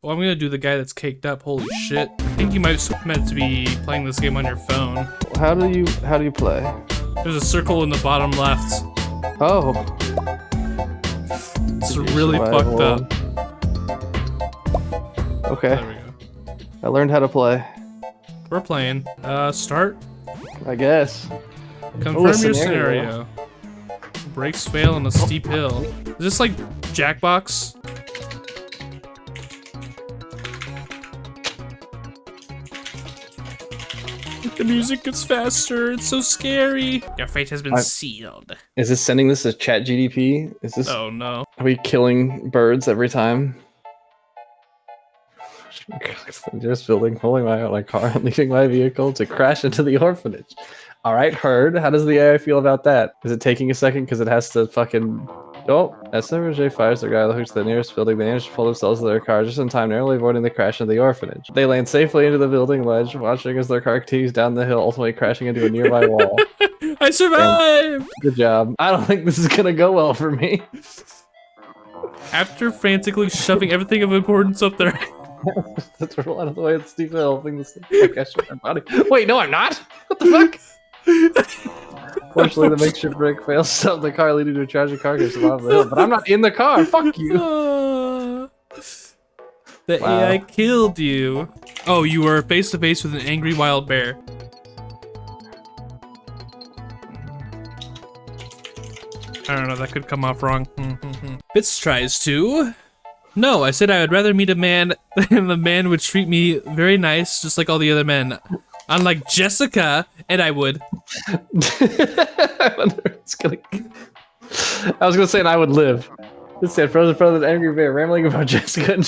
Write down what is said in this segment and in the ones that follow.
Well, I'm gonna do the guy that's caked up. Holy shit! I think you might have meant to be playing this game on your phone. How do you play? There's a circle in the bottom left. Oh. It's really fucked up. Okay. There we go. I learned how to play. We're playing. Start. I guess. Confirm your scenario. Brakes fail on a steep hill. Is this like Jackbox? The music gets faster. It's so scary. Your fate has been sealed. Is this sending this as chat GDP? Is this? Oh no. Are we killing birds every time? Just building, pulling my car, and leaving my vehicle to crash into the orphanage. All right, Herd. How does the AI feel about that? Is it taking a second because it has to fucking? Oh, SMJ fires the guy who's the nearest building. They manage to pull themselves to their car just in time, narrowly avoiding the crash into the orphanage. They land safely into the building ledge, watching as their car continues down the hill, ultimately crashing into a nearby wall. I survived! Damn. Good job. I don't think this is gonna go well for me. After frantically shoving everything of importance up there. That's roll out of the way of the steep hill. My body. Wait, no, I'm not. What the fuck? Fortunately, the makeshift brake fails to stop the car, leading to a tragic car crash off the hill. But I'm not in the car. Fuck you. The AI killed you. Oh, you were face to face with an angry wild bear. I don't know. That could come off wrong. Fitz tries to. No, I said I would rather meet a man and the man would treat me very nice, just like all the other men. Unlike Jessica, and I would. I wonder if it's gonna... I was gonna say, and I would live. This said, frozen in front of an angry bear, rambling about Jessica and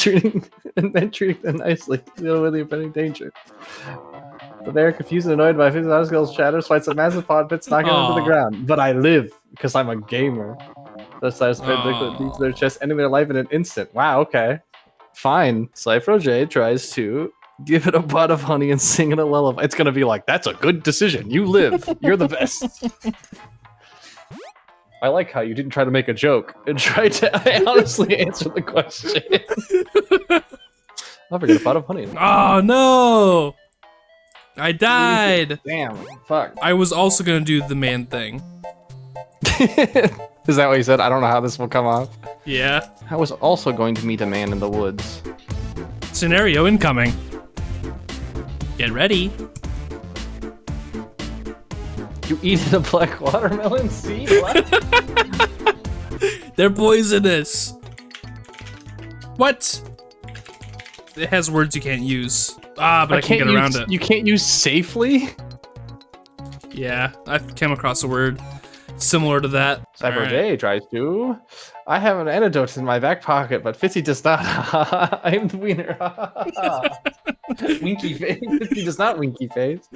then treating them nicely to deal with the impending danger. The bear, confused and annoyed by his skills, shatters, fights a massive pod pits, knocking him to the ground. But I live because I'm a gamer. The size spread liquid deep to their chest, ending their life in an instant. Wow, okay. Fine. Cypher J tries to give it a pot of honey and sing it a lullaby. It's gonna be like, that's a good decision. You live. You're the best. I like how you didn't try to make a joke and tried to honestly answer the question. I'll forget a pot of honey. Oh no! I died! Damn, fuck. I was also gonna do the man thing. Is that what you said? I don't know how this will come off. Yeah. I was also going to meet a man in the woods. Scenario incoming. Get ready. You eat a black watermelon seed? What? They're poisonous. What? It has words you can't use. Ah, but I can't get around it. You can't use safely? Yeah, I came across a word similar to that. Cypher J tries to. I have an antidote in my back pocket, but Fitzy does not. I am the wiener. Winky face. Fitzy does not winky face.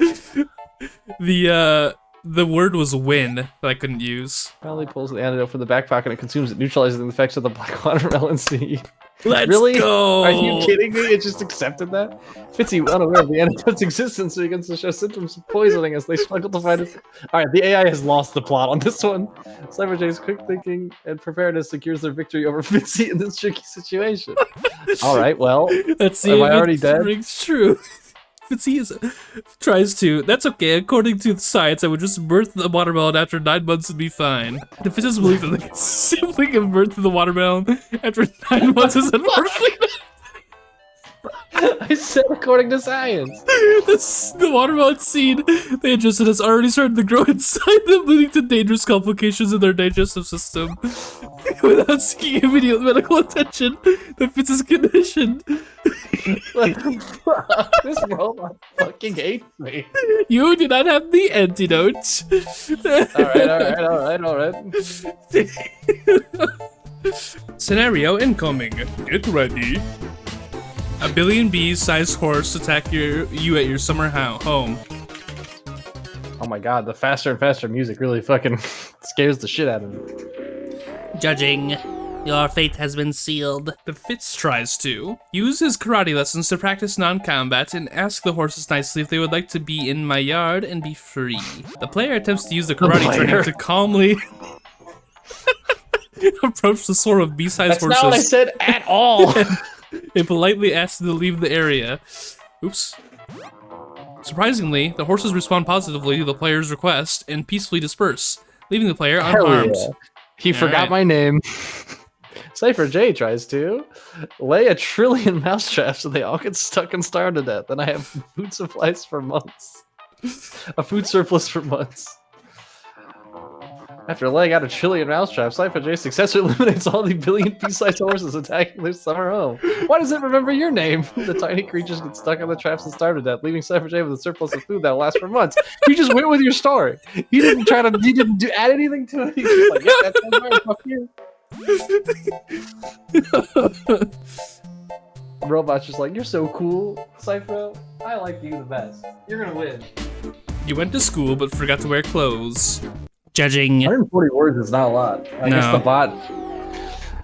The word was win that I couldn't use. Finally pulls the antidote from the back pocket and consumes it, neutralizing the effects of the black watermelon seed. Let's really? go! Are you kidding me? It just accepted that? Fitzy, unaware of the antidote's existence, so begins to show symptoms of poisoning as they struggle to find it. Alright, the AI has lost the plot on this one. Cypher J's quick thinking and preparedness secures their victory over Fitzy in this tricky situation. Alright, well, let's see am if I already it dead? rings true. Fitzy tries to. That's okay. According to science, I would just birth the watermelon after 9 months and be fine. The physicists believe that they simply give birth to the watermelon after 9 months is unfortunately. I said according to science. The watermelon seed they ingested has already started to grow inside them, leading to dangerous complications in their digestive system. Without seeking immediate medical attention, the Fitz's condition. What the fuck? This robot fucking hates me. You do not have the antidote. Alright. Scenario incoming. Get ready. A billion bees-sized horse attack you at your summer home. Oh my god, the faster and faster music really fucking scares the shit out of me. Judging. Your fate has been sealed. The Fitz tries to use his karate lessons to practice non-combat and ask the horses nicely if they would like to be in my yard and be free. The player attempts to use the karate training to calmly approach the swarm of bee-sized horses. That's not what I said at all. and politely asks them to leave the area. Oops. Surprisingly, the horses respond positively to the player's request and peacefully disperse, leaving the player unharmed. Hell yeah. He forgot my name. Cypher J tries to lay 1 trillion mousetraps so they all get stuck and starve to death. And I have food supplies for months. A food surplus for months. After laying out 1 trillion mousetraps, Cypher J successfully eliminates all the billion pea-sized horses attacking their summer home. Why does it remember your name? The tiny creatures get stuck on the traps and starve to death, leaving Cypher J with a surplus of food that will last for months. You just went with your story. He didn't add anything to it. He's just like, yeah, that sounds right, fuck you. Robot's just like, you're so cool, Cypher. I like you the best. You're gonna win. You went to school but forgot to wear clothes. Judging. 140 words is not a lot. I guess the bot.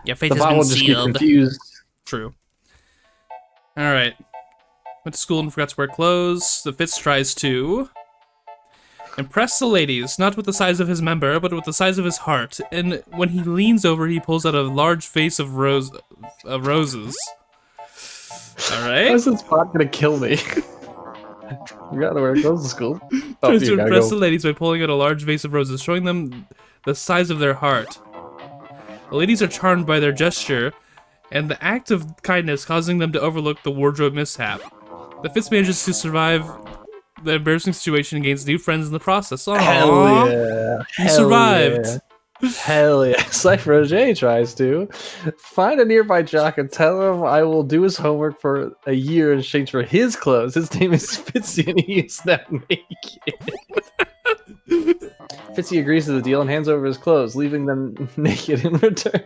Your fate The has bot been will just get sealed. confused. True. Alright. Went to school and forgot to wear clothes. The Fitz tries to impress the ladies, not with the size of his member, but with the size of his heart. And when he leans over, he pulls out a large vase of roses. Alright. How's this bot gonna kill me? You gotta wear clothes to school. Tries to impress the ladies by pulling out a large vase of roses, showing them the size of their heart. The ladies are charmed by their gesture, and the act of kindness causing them to overlook the wardrobe mishap. The Fitz manages to survive the embarrassing situation and gains new friends in the process. Aww. Hell yeah. You survived. Yeah. Hell yeah. Cypher J tries to find a nearby jock and tell him I will do his homework for a year in exchange for his clothes. His name is Fitzy and he is now naked. Fitzy agrees to the deal and hands over his clothes, leaving them naked in return.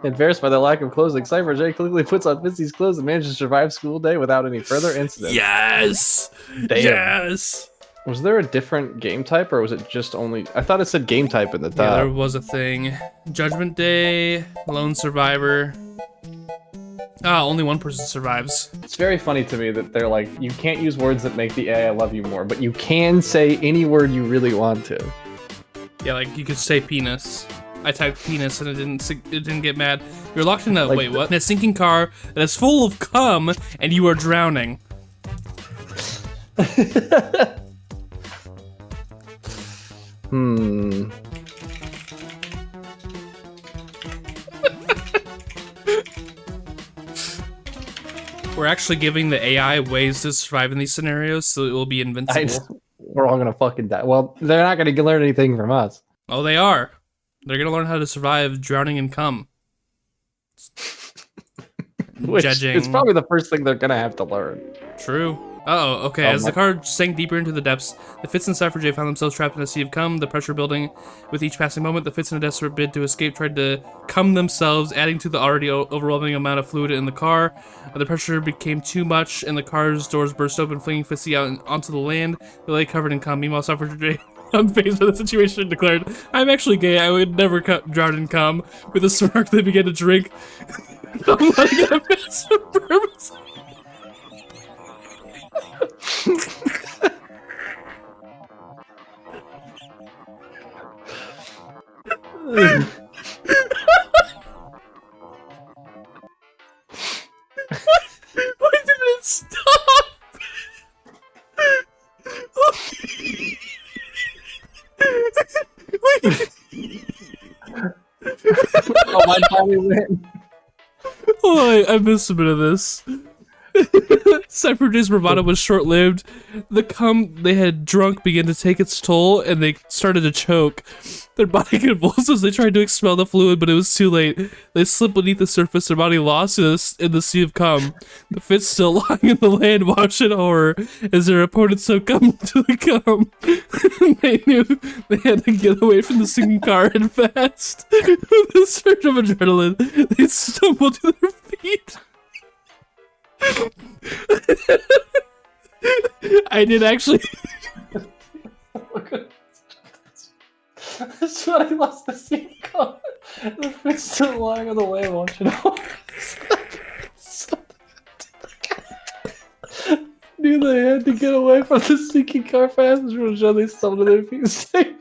Embarrassed by the lack of clothing, Cypher J quickly puts on Fitzy's clothes and manages to survive school day without any further incident. Yes! Damn. Yes! Was there a different game type, or was it just only... I thought it said game type in the top. Yeah, there was a thing. Judgment Day, Lone Survivor. Ah, only one person survives. It's very funny to me that they're like, you can't use words that make the AI love you more, but you can say any word you really want to. Yeah, like you could say penis. I typed penis and it didn't get mad. You're locked in a Like, wait, what? In a sinking car that is full of cum and you are drowning. We're actually giving the AI ways to survive in these scenarios, so it will be invincible. We're all gonna fucking die. Well, they're not gonna learn anything from us. Oh, they are. They're gonna learn how to survive drowning in cum. Which Judging. It's probably the first thing they're gonna have to learn. True. Uh-oh, okay. As the car sank deeper into the depths, the Fitz and Cypher J found themselves trapped in a sea of cum, the pressure building with each passing moment. The Fitz, in a desperate bid to escape, tried to cum themselves, adding to the already overwhelming amount of fluid in the car. The pressure became too much, and the car's doors burst open, flinging Fitzy out onto the land. They lay covered in cum. Meanwhile, Cypher J, unfazed by the situation, declared, "I'm actually gay. I would never drown in cum." With a smirk, they began to drink. I'm gonna miss a purpose. Why did it stop? Oh, my body went. Oh, I missed a bit of this. Cypher J's bravado was short-lived. The cum they had drunk began to take its toll, and they started to choke. Their body convulsed as they tried to expel the fluid, but it was too late. They slipped beneath the surface, their body lost in the sea of cum. The Fitz still lying in the land, watched in horror as their opponents soaked cum into the cum. They knew they had to get away from the sinking car and fast. With a surge of adrenaline, they stumbled to their feet. I did actually. That's what I lost the sea car. The Fitz still lying on the way watching all. Knew they had to get away from the sinking car fast, which show they stumbled to their feet safe.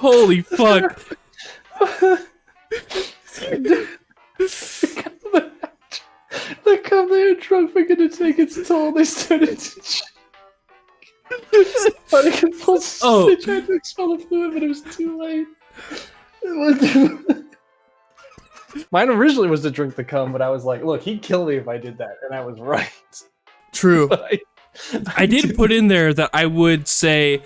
Holy fuck. They come there drunk, beginning to take its toll. They started to Oh. They tried to expel the fluid, but it was too late. Mine originally was to drink the cum, but I was like, look, he'd kill me if I did that, and I was right. True. But I did put in there that I would say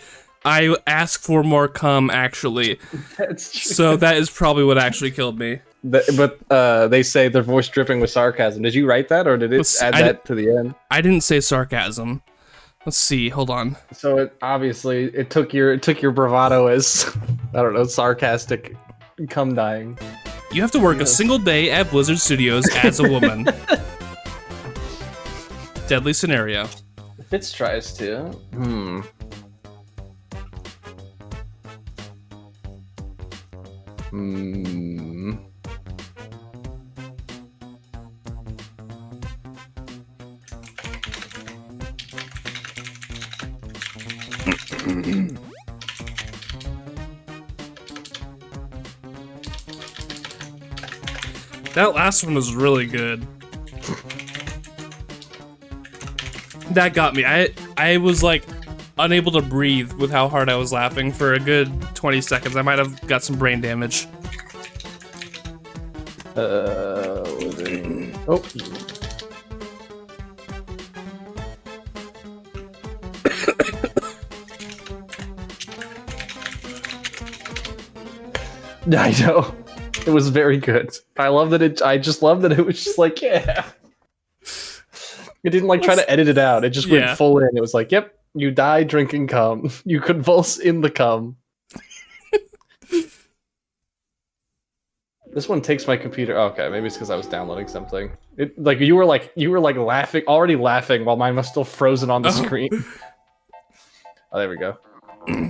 I ask for more cum, actually. That's true. So that is probably what actually killed me. But they say their voice dripping with sarcasm. Did you write that, or did it add that to the end? I didn't say sarcasm. Let's see. Hold on. So it obviously it took your bravado as I don't know, sarcastic cum dying. You have to work a single day at Blizzard Studios as a woman. Deadly scenario. Fitz tries to. That last one was really good. That got me. I was like unable to breathe with how hard I was laughing for a good 20 seconds. I might have got some brain damage. Oh. I know. It was very good. I love that I just love that it was just like, yeah. It didn't like try to edit it out. It just went full in. It was like, yep, you die drinking cum. You convulse in the cum. This one takes my computer. Oh, okay, maybe it's because I was downloading something. It like you were like laughing, already laughing while mine was still frozen on the screen. Oh, there we go.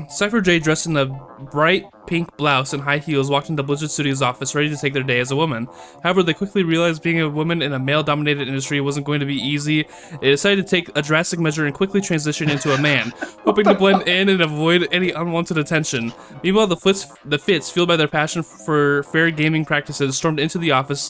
Cypher J, dressed in a bright pink blouse and high heels, walked into Blizzard Studios' office ready to take their day as a woman. However, they quickly realized being a woman in a male-dominated industry wasn't going to be easy. They decided to take a drastic measure and quickly transition into a man, hoping to blend in and avoid any unwanted attention. Meanwhile, the Fits, fueled by their passion for fair gaming practices, stormed into the office,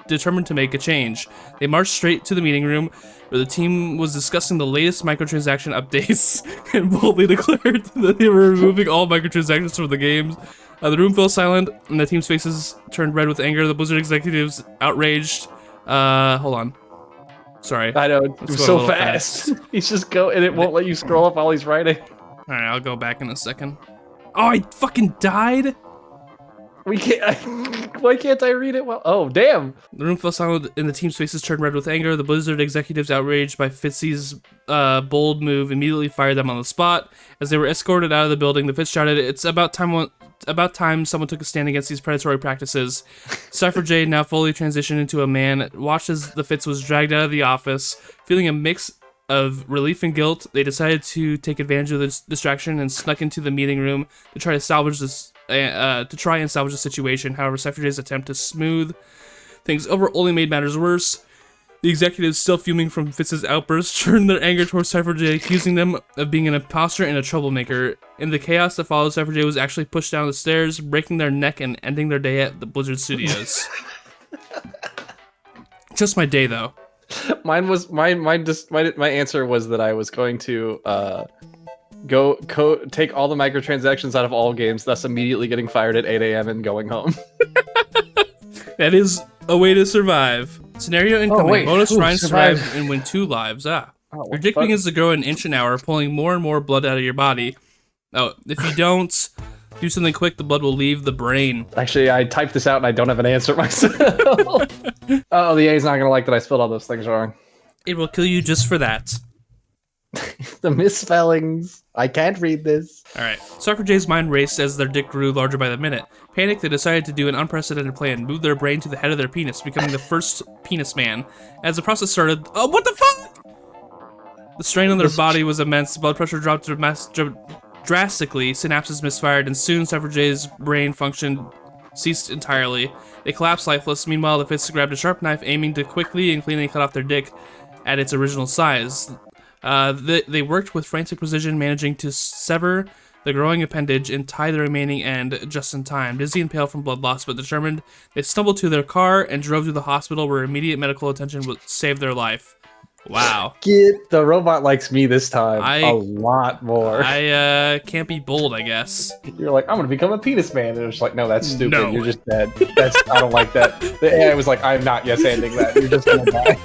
determined to make a change. They marched straight to the meeting room, where the team was discussing the latest microtransaction updates and boldly declared that they were removing all microtransactions from the games. The room fell silent, and the team's faces turned red with anger. The Blizzard executives outraged. Hold on. Sorry. I know, it was so fast. He's just go, and it won't let you scroll up while he's writing. Alright, I'll go back in a second. Oh, I fucking died? We can't. Why can't I read it well? Oh, damn. The room fell silent and the team's faces turned red with anger. The Blizzard executives, outraged by Fitzy's bold move, immediately fired them on the spot. As they were escorted out of the building, the Fitz shouted, "It's about time someone took a stand against these predatory practices." Cypher J, now fully transitioned into a man, watched as the Fitz was dragged out of the office. Feeling a mix of relief and guilt, they decided to take advantage of this distraction and snuck into the meeting room to try to salvage this. To salvage the situation. However, Cypher J's attempt to smooth things over only made matters worse. The executives, still fuming from Fitz's outburst, turned their anger towards Cypher J, accusing them of being an imposter and a troublemaker. In the chaos that followed, Cypher J was actually pushed down the stairs, breaking their neck and ending their day at the Blizzard Studios. Just my day, though. My answer was that I was going to take all the microtransactions out of all games, thus immediately getting fired at 8 a.m. and going home. That is a way to survive. Scenario incoming. Bonus Ryan survive and win 2 lives. Your dick begins to grow an inch an hour, pulling more and more blood out of your body. Oh, if you don't do something quick, the blood will leave the brain. Actually, I typed this out and I don't have an answer myself. Oh, the A's not gonna like that I spelled all those things wrong. It will kill you just for that. The misspellings. I can't read this. Alright, Cypher J's mind raced as their dick grew larger by the minute. Panicked, they decided to do an unprecedented plan, move their brain to the head of their penis, becoming the first penis man. As the process started, oh, what the fuck? The strain on their body was immense, blood pressure dropped drastically, synapses misfired, and soon Cypher J's brain function ceased entirely. They collapsed lifeless. Meanwhile, the Fits grabbed a sharp knife, aiming to quickly and cleanly cut off their dick at its original size. They worked with frantic precision, managing to sever the growing appendage and tie the remaining end just in time. Dizzy and pale from blood loss, but determined, they stumbled to their car and drove to the hospital where immediate medical attention would save their life. Wow. The robot likes me this time a lot more. I can't be bold, I guess. You're like, I'm gonna become a penis man. And it's like, no, that's stupid. No. You're just dead. I don't like that. The AI was like, I'm not yes-ending that. You're just gonna die.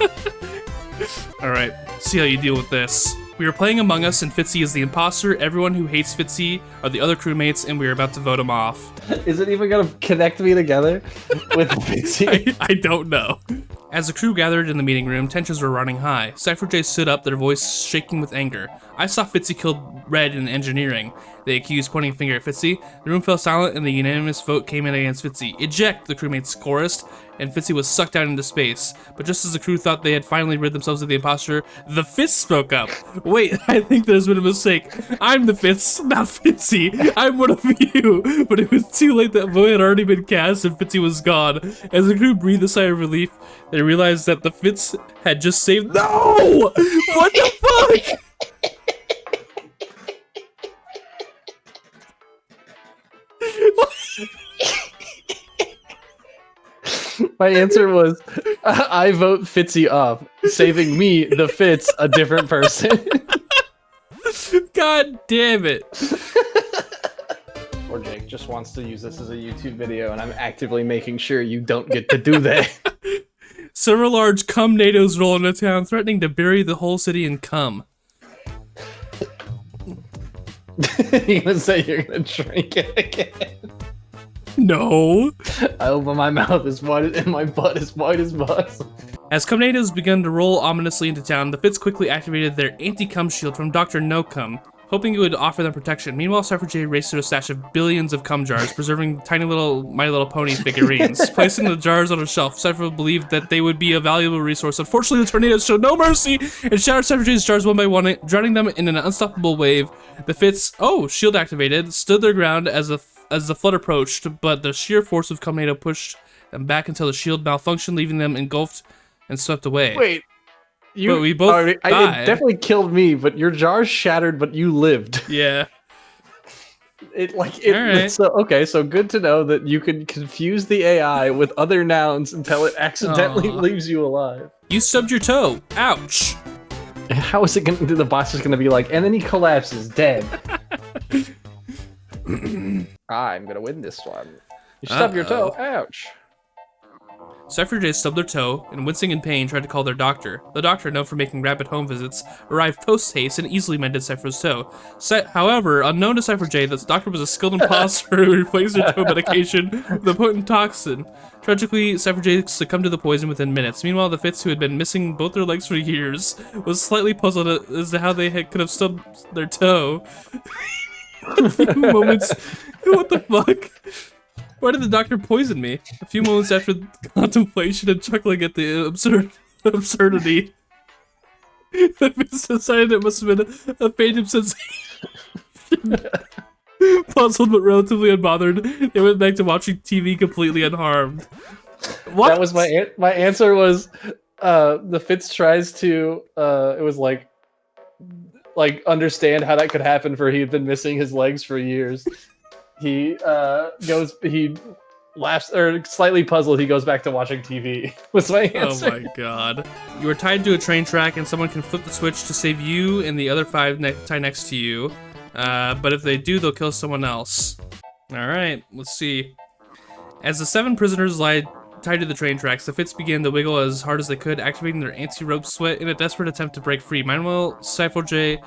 Alright, see how you deal with this. We are playing Among Us and Fitzy is the imposter. Everyone who hates Fitzy are the other crewmates and we are about to vote him off. Is it even gonna connect me together with Fitzy? I don't know. As the crew gathered in the meeting room, tensions were running high. Cypher J stood up, their voice shaking with anger. I saw Fitzy killed Red in engineering. They accused, pointing a finger at Fitzy. The room fell silent and the unanimous vote came in against Fitzy. Eject, the crewmates chorused, and Fitzy was sucked out into space. But just as the crew thought they had finally rid themselves of the imposter, the Fist spoke up. Wait, I think there's been a mistake. I'm the Fist, not Fitzy. I'm one of you. But it was too late. That vote had already been cast and Fitzy was gone. As the crew breathed a sigh of relief, they realized that the Fitz had just saved— No! What the fuck? My answer was, I vote Fitzy off, saving me, the Fitz, a different person. God damn it. Or Jake just wants to use this as a YouTube video, and I'm actively making sure you don't get to do that. Several large cum NATOs roll into town, threatening to bury the whole city in cum. You're gonna say you're gonna drink it again? No. I open my mouth as wide as, and my butt as wide as must. As cum NATOs began to roll ominously into town, the Fitz quickly activated their anti-cum shield from Dr. No Cum, hoping it would offer them protection. Meanwhile, Cypher J raced to a stash of billions of cum jars, preserving tiny little My Little Pony figurines. Placing the jars on a shelf, Cypher believed that they would be a valuable resource. Unfortunately, the tornadoes showed no mercy and shattered Cypher J's jars one by one, drowning them in an unstoppable wave. The Fitz, shield activated, stood their ground as the flood approached, but the sheer force of cum NATO pushed them back until the shield malfunctioned, leaving them engulfed and swept away. Wait. But we both it died. definitely killed me, but your jars shattered, but you lived. Yeah. Alright. So good to know that you can confuse the AI with other nouns until it accidentally leaves you alive. You stubbed your toe. Ouch. How is it gonna— the boss is gonna be like, and then he collapses dead. I'm gonna win this one. You stubbed your toe. Ouch. Cypher J stubbed their toe and, wincing in pain, tried to call their doctor. The doctor, known for making rapid home visits, arrived post-haste and easily mended Cypher's toe. However, unknown to Cypher J, the doctor was a skilled imposter who replaced their toe medication with a potent toxin. Tragically, Cypher J succumbed to the poison within minutes. Meanwhile, the Fitz, who had been missing both their legs for years, was slightly puzzled as to how they could have stubbed their toe. A few moments— What the fuck? Why did the doctor poison me? A few moments after contemplation and chuckling at the absurdity, the Fitz decided it must have been a phantom sensation. Puzzled but relatively unbothered, they went back to watching TV completely unharmed. What? That was my answer was, the Fitz tries to, it was like understand how that could happen, for he had been missing his legs for years. He laughs, or slightly puzzled, he goes back to watching TV. Was my answer. Oh my god. You are tied to a train track and someone can flip the switch to save you and the other 5 tied next to you. But if they do, they'll kill someone else. Alright, let's see. As the 7 prisoners lie tied to the train tracks, the Fitz began to wiggle as hard as they could, activating their anti-rope sweat in a desperate attempt to break free. Meanwhile, Cypher J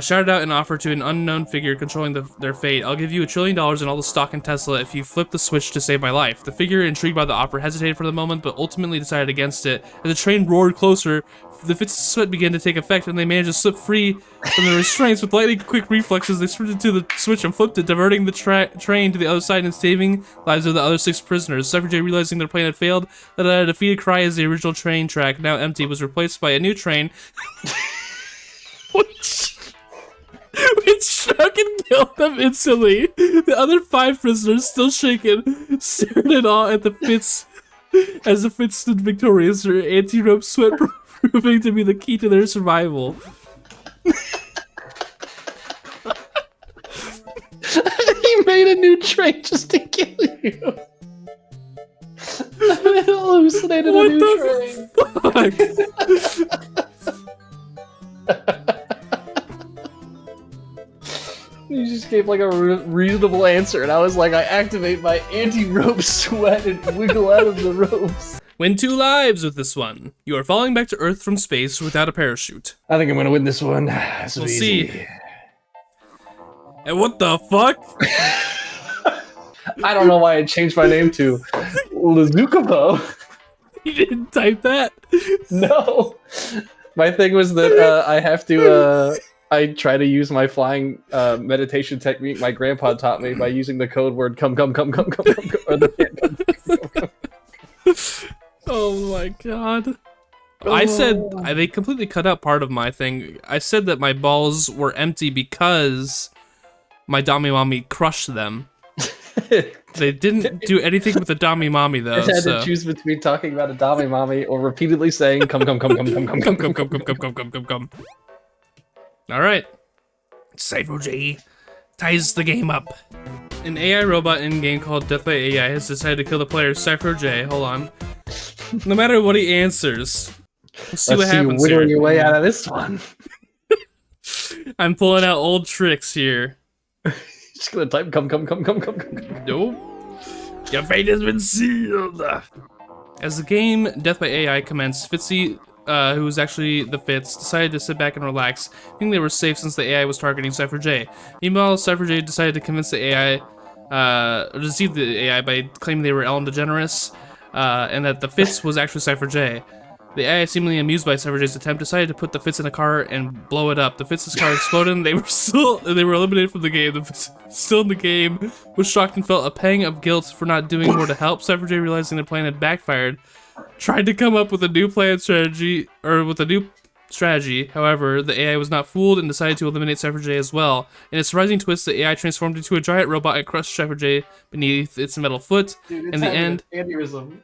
shouted out an offer to an unknown figure controlling their fate. I'll give you $1 trillion and all the stock in Tesla if you flip the switch to save my life. The figure, intrigued by the offer, hesitated for the moment, but ultimately decided against it. As the train roared closer, the Fitz's sweat began to take effect, and they managed to slip free from the restraints. With lightning quick reflexes, they sprinted to the switch and flipped it, diverting the train to the other side and saving lives of the other 6 prisoners. Cypher J, realizing their plan had failed, let out a defeated cry as the original train track, now empty, was replaced by a new train. It struck and killed them instantly. The other 5 prisoners, still shaken, stared in awe at the Fitz as the Fitz stood victorious, their anti-rope sweat proving to be the key to their survival. new drink just to kill you. I hallucinated What a new the drink. You just gave like a reasonable answer, and I was like, I activate my anti-rope sweat and wiggle out of the ropes. Win 2 lives with this one. You are falling back to Earth from space without a parachute. I think I'm gonna win this one. This We'll easy. see. And what the fuck? I don't know why I changed my name to Lazukapo. You didn't type that? No. My thing was that I have to... I try to use my flying meditation technique my grandpa taught me by using the code word come, or the Oh my god. I said, they completely cut out part of my thing. I said that my balls were empty because my Dami Mommy crushed them. They didn't do anything with the Dami Mommy though. I had So. to choose between talking about a Dami Mommy or repeatedly saying come. Alright. Cypher J ties the game up. An AI robot in-game called Death by AI has decided to kill the player Cypher J. Hold on. No matter what he answers. We'll see what happens you here. your way out of this one. I'm pulling out old tricks here. Just gonna type come. Nope. Your fate has been sealed. As the game Death by AI commenced, Fitzy, who was actually the Fitz, decided to sit back and relax, thinking they were safe since the AI was targeting Cypher J. Meanwhile, Cypher J decided to convince the AI, or deceive the AI by claiming they were Ellen DeGeneres, and that the Fitz was actually Cypher J. The AI, seemingly amused by Cypher J's attempt, decided to put the Fitz in a car and blow it up. The Fitz's car exploded, and they were eliminated from the game. The Fitz, still in the game, was shocked and felt a pang of guilt for not doing more to help. Cypher J, realizing their plan had backfired, tried to come up with a new strategy. However, the AI was not fooled and decided to eliminate Cypher J as well. In a surprising twist, the AI transformed into a giant robot and crushed Cypher J beneath its metal foot. Dude, in the end, aneurysm.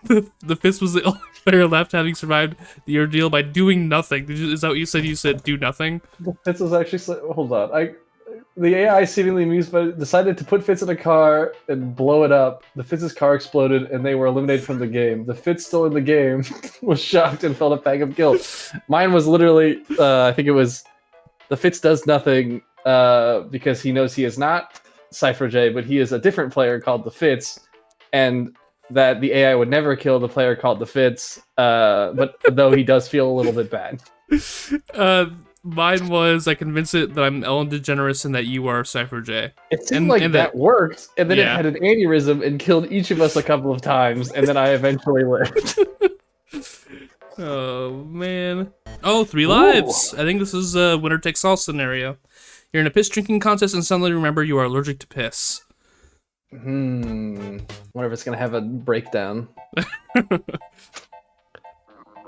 the Fist was the only player left, having survived the ordeal by doing nothing. Is that what you said? You said do nothing? Fitz was actually... Hold on. The AI, seemingly amused by decided to put Fitz in a car and blow it up. The Fitz's car exploded, and they were eliminated from the game. The Fitz, still in the game, was shocked and felt a pang of guilt. Mine was literally, I think it was, the Fitz does nothing because he knows he is not Cypher J, but he is a different player called the Fitz, and that the AI would never kill the player called the Fitz, but though he does feel a little bit bad. Mine was, I convinced it that I'm Ellen DeGeneres and that you are Cypher J. It seemed like that worked, and then it had an aneurysm and killed each of us a couple of times, and then I eventually lived. Oh, man. Oh, 3 lives! I think this is a winner takes all scenario. You're in a piss drinking contest and suddenly remember you are allergic to piss. Wonder if it's gonna have a breakdown.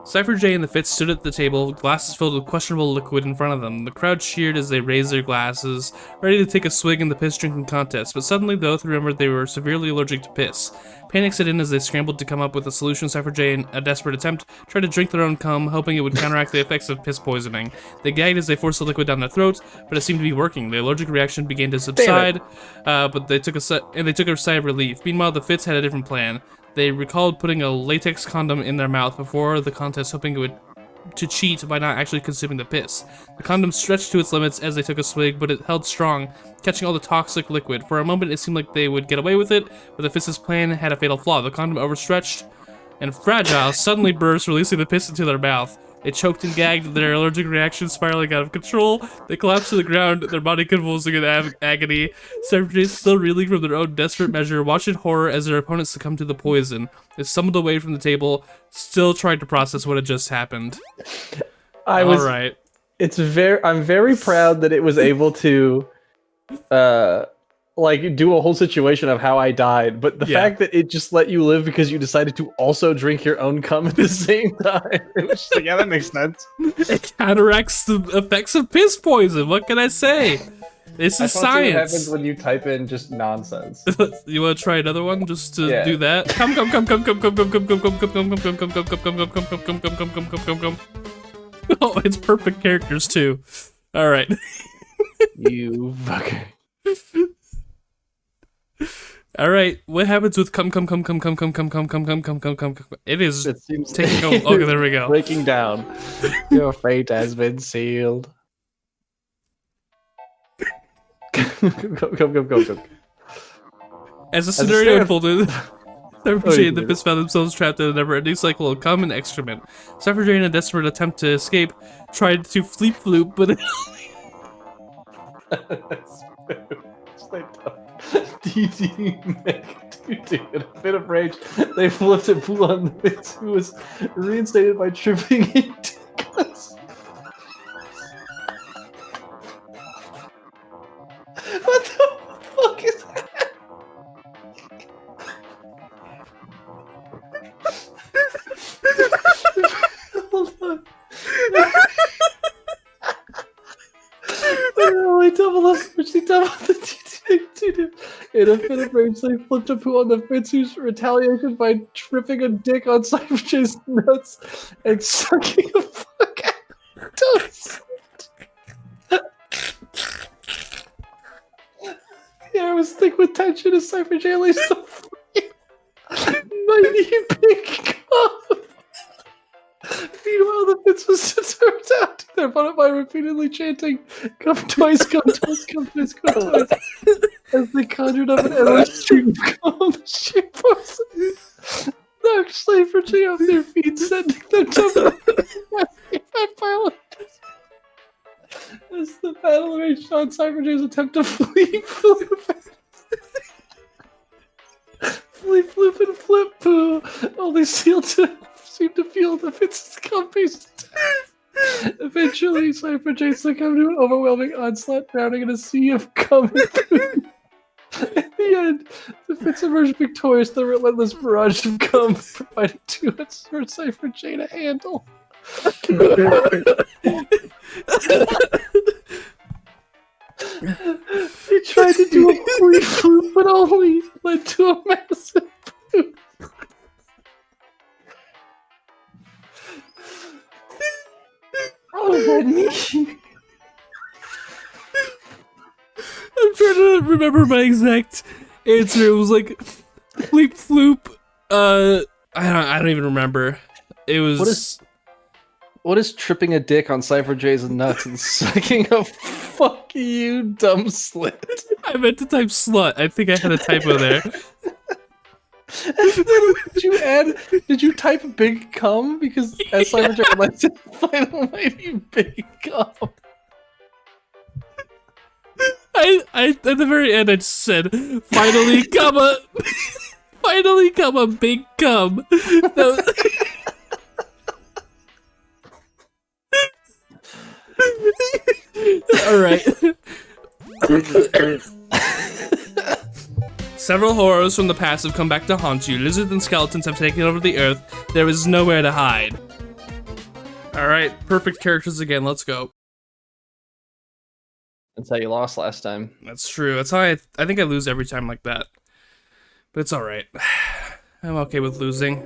Cypher J and the Fitz stood at the table, glasses filled with questionable liquid in front of them. The crowd cheered as they raised their glasses, ready to take a swig in the piss-drinking contest, but suddenly both remembered they were severely allergic to piss. Panic set in as they scrambled to come up with a solution. Cypher J, in a desperate attempt, tried to drink their own cum, hoping it would counteract the effects of piss poisoning. They gagged as they forced the liquid down their throats, but it seemed to be working. The allergic reaction began to subside, but they took a sigh of relief. Meanwhile, the Fitz had a different plan. They recalled putting a latex condom in their mouth before the contest, hoping it would cheat by not actually consuming the piss. The condom stretched to its limits as they took a swig, but it held strong, catching all the toxic liquid. For a moment, it seemed like they would get away with it, but the Fitz's plan had a fatal flaw. The condom, overstretched and fragile, suddenly burst, releasing the piss into their mouth. They choked and gagged, their allergic reaction spiraling out of control. They collapsed to the ground, their body convulsing in agony. Cypher J, still reeling from their own desperate measure, watched in horror as their opponents succumbed to the poison. They stumbled away from the table, still trying to process what had just happened. Alright. I'm very proud that it was able to like do a whole situation of how I died, but the fact that it just let you live because you decided to also drink your own cum at the same time, it was just like, yeah, that makes sense. It counteracts the effects of piss poison. What can I say? This is science. What happens when you type in just nonsense? You want to try another one just to do that? Come. Oh, it's perfect characters too. All right. You fucker. All right, what happens with come? It is It seems taking over. Okay, there we go. Breaking down. Your fate has been sealed. Go. As the As scenario a unfolded, Cypher Oh, Jay you and the can do Fist found themselves trapped in a never-ending cycle of cum and excrement. Cypher Jay, in a desperate attempt to escape, tried to fleep floop, but DD in a bit of rage, they flipped and blew on the Fitz, who was reinstated by tripping into us. What the fuck is that? Hold on. I double up, which they double the DD. In a fit of rage, they flipped a poo on the Fitz, whose retaliation by tripping a dick on Cypher J's nuts and sucking a fuck out. The air was thick with tension as Cypher J released the mighty big cum. Meanwhile, the Fitz was determined to outdo their opponent by repeatedly chanting, "Come twice, come twice, come twice, come twice," as they conjured up an endless stream of cum on the ship force. Knocked Cypher J off their feet, sending them to the pilot. As the battle raged on, Cypher J's attempt to flee floop and flip poo only seemed to feel the Fitz's cum-based attack. Eventually, Cypher J succumbed to an overwhelming onslaught, drowning in a sea of cum and poo. At the end, the Fitz emerged victorious. The relentless barrage of cum provided too much for Cypher J to handle. He tried to do a free flip, but only led to a massive poop. Oh, that me. I'm trying to remember my exact answer. It was like fleep floop. I don't even remember. It was. What is tripping a dick on Cypher J's nuts and sucking a fuck you, dumb slit? I meant to type slut. I think I had a typo there. Did you type big cum? Because as Cypher J likes it, final mighty big cum. I at the very end I just said, finally come a big cum. Alright. Several horrors from the past have come back to haunt you. Lizards and skeletons have taken over the earth. There is nowhere to hide. Alright, perfect characters again, let's go. That's how you lost last time. That's true. That's how I think I lose every time like that. But it's alright. I'm okay with losing.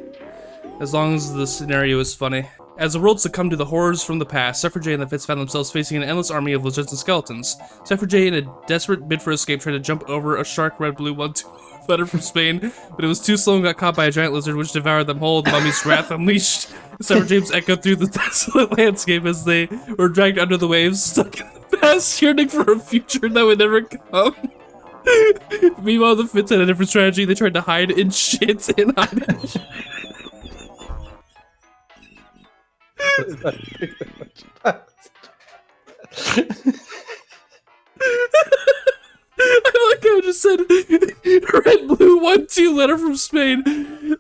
As long as the scenario is funny. As the world succumbed to the horrors from the past, Cypher J and the Fitz found themselves facing an endless army of lizards and skeletons. Cypher J, in a desperate bid for escape, tried to jump over a shark red blue 1-2 letter from Spain, but it was too slow and got caught by a giant lizard which devoured them whole. The mummy's wrath unleashed. Cypher James echoed through the desolate landscape as they were dragged under the waves, stuck in the past, yearning for a future that would never come. Meanwhile, the Fitz had a different strategy. They tried to hide in shit and hide in shit. I like how it just said red blue 1-2 letter from Spain.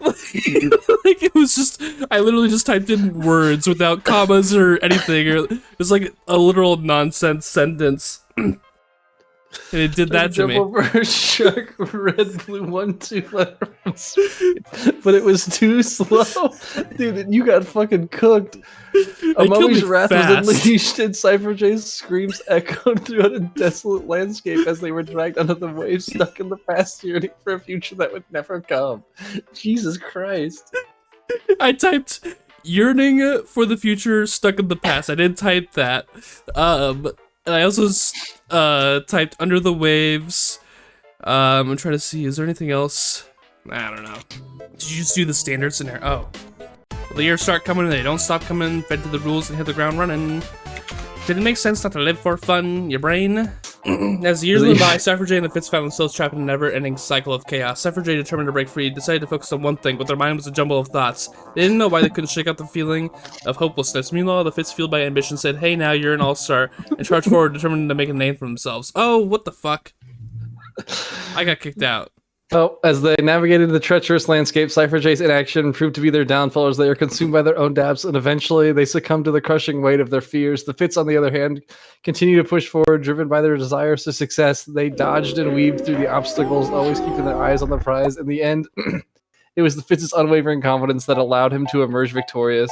Like it was just, I literally just typed in words without commas or anything, or just like a literal nonsense sentence. And it did that to me. Over a shark red blue 1-2 letter from Spain, but it was too slow. Dude, you got fucking cooked. A mummy's wrath was unleashed, and Cypher J's screams echoed throughout a desolate landscape as they were dragged under the waves, stuck in the past, yearning for a future that would never come. Jesus Christ. I typed yearning for the future, stuck in the past. I didn't type that. And I also typed under the waves, I'm trying to see, is there anything else? I don't know. Did you just do the standard scenario? Oh. The years start coming and they don't stop coming, fed to the rules and hit the ground running. Did it make sense not to live for fun, your brain? As the years went by, Cypher J and the Fitz found themselves trapped in a never-ending cycle of chaos. Cypher J, determined to break free, decided to focus on one thing, but their mind was a jumble of thoughts. They didn't know why they couldn't shake out the feeling of hopelessness. Meanwhile, the Fitz, fueled by ambition, said, "Hey now, you're an all-star," and charged forward, determined to make a name for themselves. Oh, what the fuck? I got kicked out. Oh, as they navigated the treacherous landscape, Cypher J's inaction proved to be their downfall as they are consumed by their own doubts, and eventually they succumb to the crushing weight of their fears. The Fits, on the other hand, continue to push forward, driven by their desires to success. They dodged and weaved through the obstacles, always keeping their eyes on the prize. In the end, it was the Fits' unwavering confidence that allowed him to emerge victorious.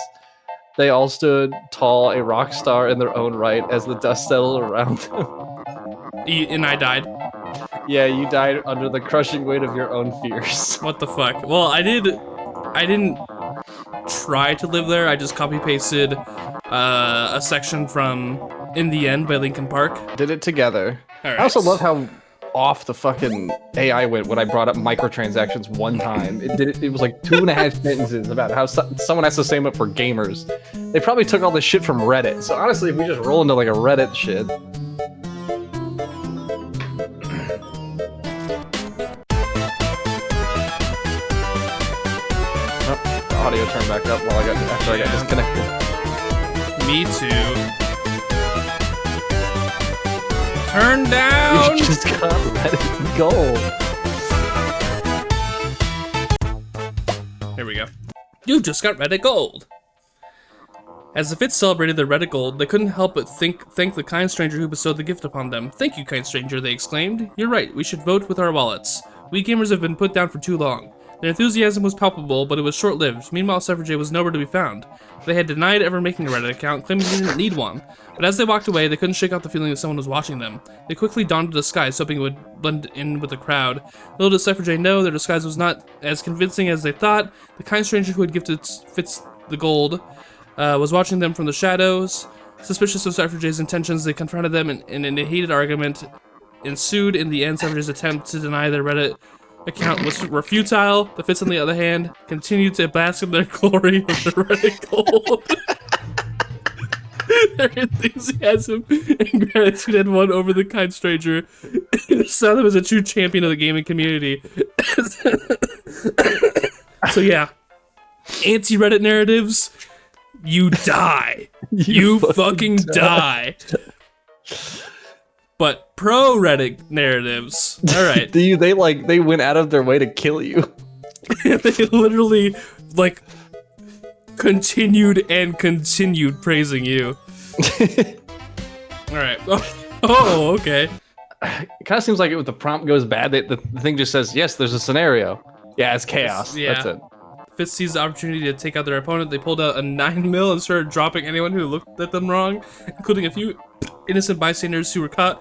They all stood tall, a rock star in their own right, as the dust settled around them. And I died. Yeah, you died under the crushing weight of your own fears. What the fuck? Well, I didn't try to live there. I just copy-pasted a section from In the End by Linkin Park. Did it together. Right. I also love how off the fucking AI went when I brought up microtransactions one time. It was like 2.5 sentences about how someone has to say them up for gamers. They probably took all this shit from Reddit. So honestly, if we just roll into like a Reddit shit. Audio turned back up while after I got disconnected. Me too. Turn down! You just gotta let it go. Here we go. You just got Reddit Gold! As the Fits celebrated their Reddit Gold, they couldn't help but thank the kind stranger who bestowed the gift upon them. "Thank you, kind stranger," they exclaimed. "You're right, we should vote with our wallets. We gamers have been put down for too long." Their enthusiasm was palpable, but it was short-lived. Meanwhile, Cypher J was nowhere to be found. They had denied ever making a Reddit account, claiming they didn't need one. But as they walked away, they couldn't shake out the feeling that someone was watching them. They quickly donned a disguise, hoping it would blend in with the crowd. Little did Cypher J know, their disguise was not as convincing as they thought. The kind stranger who had gifted Fitz the gold was watching them from the shadows. Suspicious of Cypher J's intentions, they confronted them, and a heated argument ensued. In the end, Cypher J's attempt to deny their Reddit account were futile. The Fits, on the other hand, continued to bask in their glory of the Reddit Gold. Their enthusiasm and gratitude had won over the kind stranger. Saw them as a true champion of the gaming community. So yeah, anti-Reddit narratives, you die. You fucking die. But pro Reddit narratives, all right. They went out of their way to kill you. They literally like continued praising you. All right. Oh, okay. It kind of seems like if the prompt goes bad, the thing just says, "Yes, there's a scenario." Yeah, it's chaos. Yeah. That's it. Fitz seized the opportunity to take out their opponent. They pulled out a 9mm and started dropping anyone who looked at them wrong, including a few innocent bystanders who were caught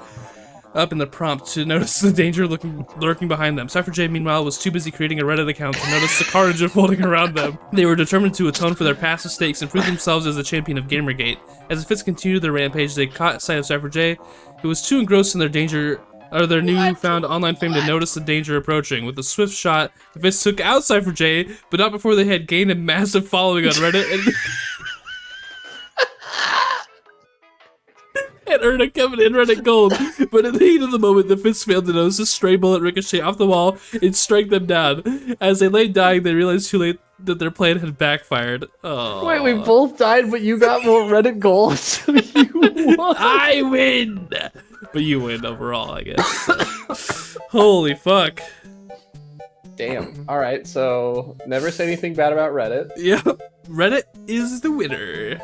up in the prompt to notice the danger lurking behind them. Cypher J, meanwhile, was too busy creating a Reddit account to notice the carnage unfolding around them. They were determined to atone for their past mistakes and prove themselves as the champion of Gamergate. As the Fits continued their rampage, they caught sight of Cypher J, who was too engrossed in their newfound online fame to notice the danger approaching. With a swift shot, the Fits took out Cypher J, but not before they had gained a massive following on Reddit and earned a coveted Reddit Gold. But in the heat of the moment, the Fits failed to notice a stray bullet ricochet off the wall and strike them down. As they lay dying, they realized too late that their plan had backfired. Oh. Wait, we both died, but you got more Reddit gold, so you won. I win! But you win overall, I guess. Holy fuck. Damn. All right, so never say anything bad about Reddit. Yeah, Reddit is the winner.